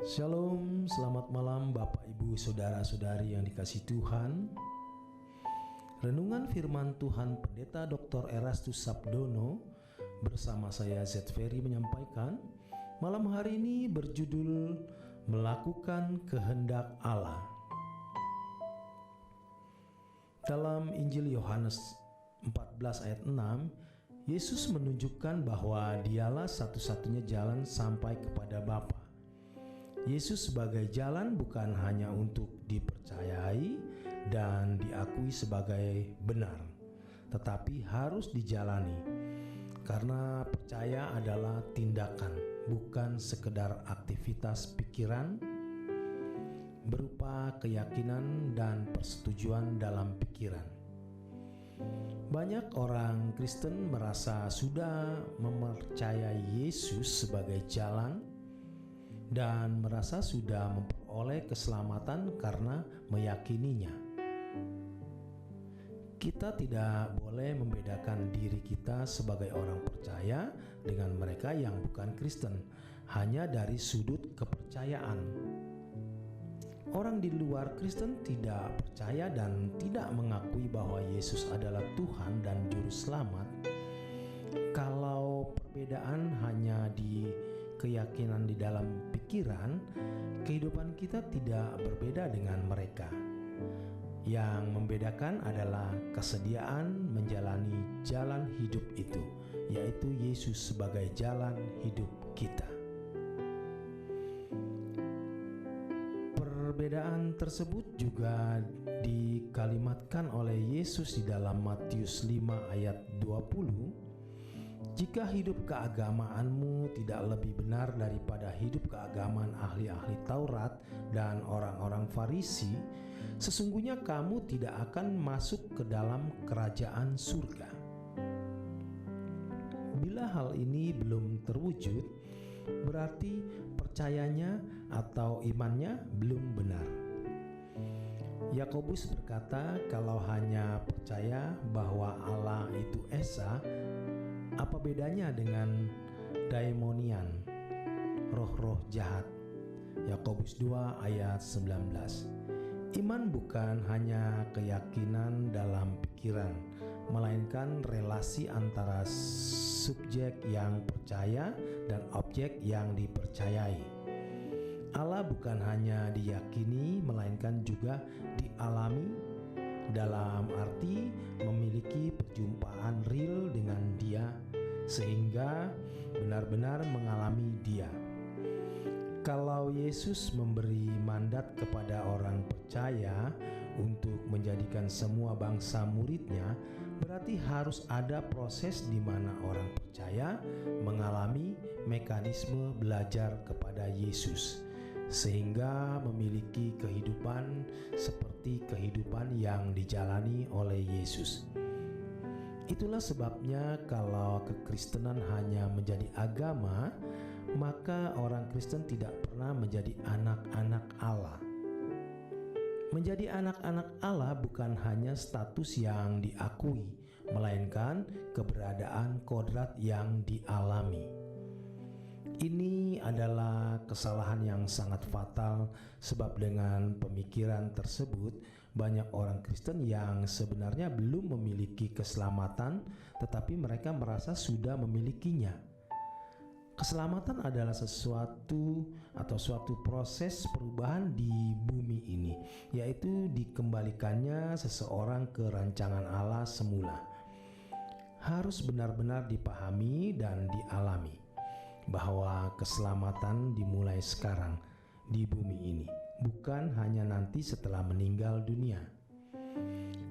Shalom, selamat malam Bapak Ibu Saudara-saudari yang dikasihi Tuhan. Renungan firman Tuhan Pendeta Dr. Erastus Sabdono bersama saya Z Ferry menyampaikan malam hari ini berjudul Melakukan Kehendak Allah. Dalam Injil Yohanes 14 ayat 6, Yesus menunjukkan bahwa dialah satu-satunya jalan sampai kepada Bapa. Yesus sebagai jalan bukan hanya untuk dipercayai dan diakui sebagai benar, tetapi harus dijalani. Karena percaya adalah tindakan, bukan sekedar aktivitas pikiran berupa keyakinan dan persetujuan dalam pikiran. Banyak orang Kristen merasa sudah mempercayai Yesus sebagai jalan dan merasa sudah memperoleh keselamatan karena meyakininya. Kita tidak boleh membedakan diri kita sebagai orang percaya dengan mereka yang bukan Kristen hanya dari sudut kepercayaan. Orang di luar Kristen tidak percaya dan tidak mengakui bahwa Yesus adalah Tuhan dan Juru Selamat. Kalau perbedaan hanya di keyakinan di dalam pikiran, kehidupan kita tidak berbeda dengan mereka. Yang membedakan adalah kesediaan menjalani jalan hidup itu, yaitu Yesus sebagai jalan hidup kita. Perbedaan tersebut juga dikalimatkan oleh Yesus di dalam Matius 5 ayat 20. Jika hidup keagamaanmu tidak lebih benar daripada hidup keagamaan ahli-ahli Taurat dan orang-orang Farisi, sesungguhnya kamu tidak akan masuk ke dalam kerajaan surga. Bila hal ini belum terwujud, berarti percayanya atau imannya belum benar. Yakobus berkata, kalau hanya percaya bahwa Allah itu Esa, apa bedanya dengan daimonian, roh-roh jahat? Yakobus 2 ayat 19. Iman bukan hanya keyakinan dalam pikiran, melainkan relasi antara subjek yang percaya dan objek yang dipercayai. Allah bukan hanya diyakini, melainkan juga dialami, dalam arti memiliki perjumpaan real dengan Dia sehingga benar-benar mengalami Dia. Kalau Yesus memberi mandat kepada orang percaya untuk menjadikan semua bangsa muridnya, berarti harus ada proses di mana orang percaya mengalami mekanisme belajar kepada Yesus sehingga memiliki kehidupan seperti kehidupan yang dijalani oleh Yesus. Itulah sebabnya kalau kekristenan hanya menjadi agama, maka orang Kristen tidak pernah menjadi anak-anak Allah. Menjadi anak-anak Allah bukan hanya status yang diakui, melainkan keberadaan kodrat yang dialami. Ini adalah kesalahan yang sangat fatal, sebab dengan pemikiran tersebut banyak orang Kristen yang sebenarnya belum memiliki keselamatan, tetapi mereka merasa sudah memilikinya. Keselamatan adalah sesuatu proses perubahan di bumi ini, yaitu dikembalikannya seseorang ke rancangan Allah semula. Harus benar-benar dipahami dan dialami bahwa keselamatan dimulai sekarang di bumi ini, bukan hanya nanti setelah meninggal dunia.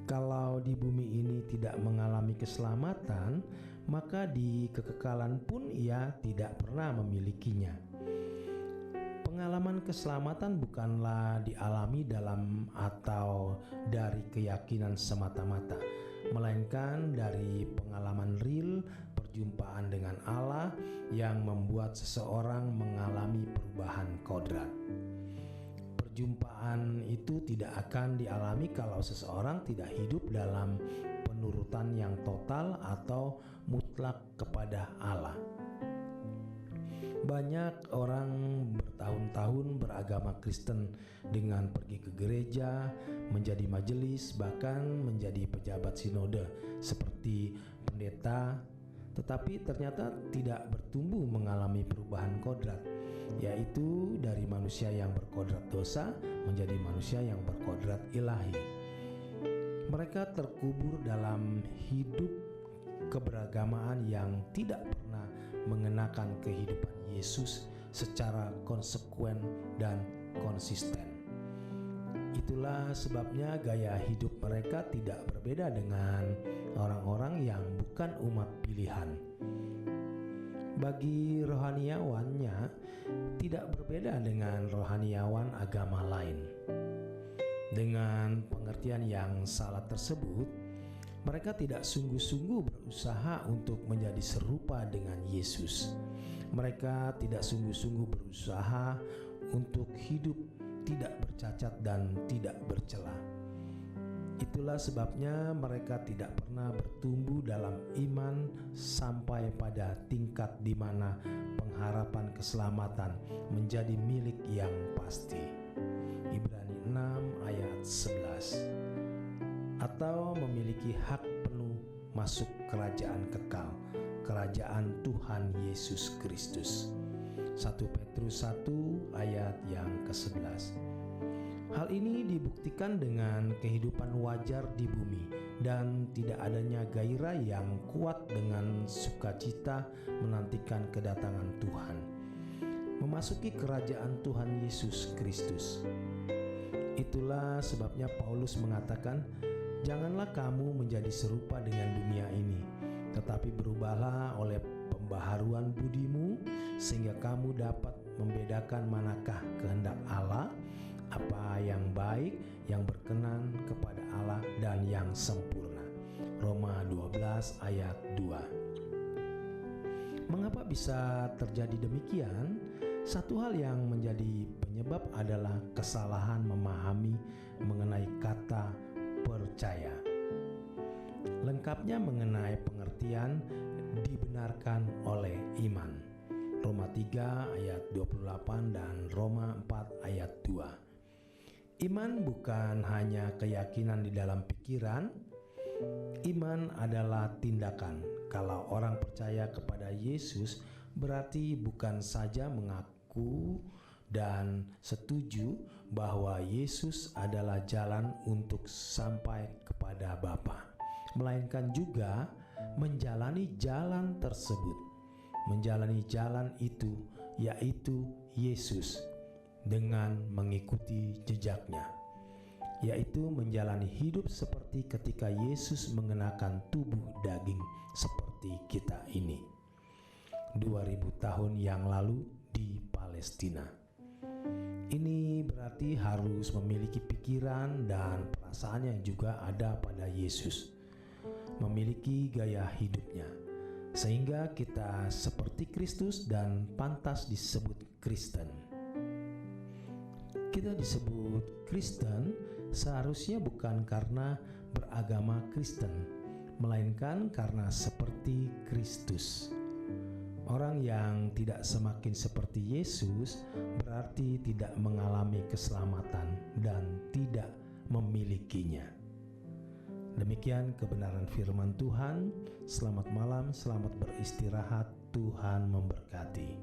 Kalau di bumi ini tidak mengalami keselamatan, maka di kekekalan pun ia tidak pernah memilikinya. Pengalaman keselamatan bukanlah dialami dalam atau dari keyakinan semata-mata, melainkan dari pengalaman real perjumpaan dengan Allah yang membuat seseorang mengalami perubahan kodrat. Perjumpaan itu tidak akan dialami kalau seseorang tidak hidup dalam penurutan yang total atau mutlak kepada Allah. Banyak orang bertahun-tahun beragama Kristen dengan pergi ke gereja, menjadi majelis, bahkan menjadi pejabat sinode seperti pendeta, tetapi ternyata tidak bertumbuh mengalami perubahan kodrat, yaitu dari manusia yang berkodrat dosa menjadi manusia yang berkodrat ilahi. Mereka terkubur dalam hidup keberagamaan yang tidak pernah mengenakan kehidupan Yesus secara konsekuen dan konsisten. Itulah sebabnya gaya hidup mereka tidak berbeda dengan orang-orang yang bukan umat pilihan. Bagi rohaniawannya tidak berbeda dengan rohaniawan agama lain. Dengan pengertian yang salah tersebut, mereka tidak sungguh-sungguh berusaha untuk menjadi serupa dengan Yesus. Mereka tidak sungguh-sungguh berusaha untuk hidup tidak bercacat dan tidak bercela. Itulah sebabnya mereka tidak pernah bertumbuh dalam iman sampai pada tingkat di mana pengharapan keselamatan menjadi milik yang pasti. Ibrani 6 ayat 11. Atau memiliki hak penuh masuk kerajaan kekal, kerajaan Tuhan Yesus Kristus. 1 Petrus 1 ayat yang ke-11. Hal ini dibuktikan dengan kehidupan wajar di bumi dan tidak adanya gairah yang kuat dengan sukacita menantikan kedatangan Tuhan, memasuki kerajaan Tuhan Yesus Kristus. Itulah sebabnya Paulus mengatakan, "Janganlah kamu menjadi serupa dengan dunia ini, tetapi berubahlah oleh pembaharuan budimu, sehingga kamu dapat membedakan manakah kehendak Allah, apa yang baik, yang berkenan kepada Allah, dan yang sempurna." Roma 12 ayat 2. Mengapa bisa terjadi demikian? Satu hal yang menjadi penyebab adalah kesalahan memahami mengenai kata percaya. Lengkapnya mengenai pengertian dibenarkan oleh iman. Roma 3 ayat 28 dan Roma 4 ayat 2. Iman bukan hanya keyakinan di dalam pikiran. Iman adalah tindakan. Kalau orang percaya kepada Yesus, berarti bukan saja mengaku dan setuju bahwa Yesus adalah jalan untuk sampai kepada Bapa, melainkan juga menjalani jalan tersebut. Menjalani jalan itu yaitu Yesus dengan mengikuti jejaknya, yaitu menjalani hidup seperti ketika Yesus mengenakan tubuh daging seperti kita ini 2000 tahun yang lalu di Palestina. Ini berarti harus memiliki pikiran dan perasaan yang juga ada pada Yesus, memiliki gaya hidupnya, sehingga kita seperti Kristus dan pantas disebut Kristen. Kita disebut Kristen seharusnya bukan karena beragama Kristen, melainkan karena seperti Kristus. Orang yang tidak semakin seperti Yesus berarti tidak mengalami keselamatan dan tidak memilikinya. Demikian kebenaran firman Tuhan. Selamat malam, selamat beristirahat. Tuhan memberkati.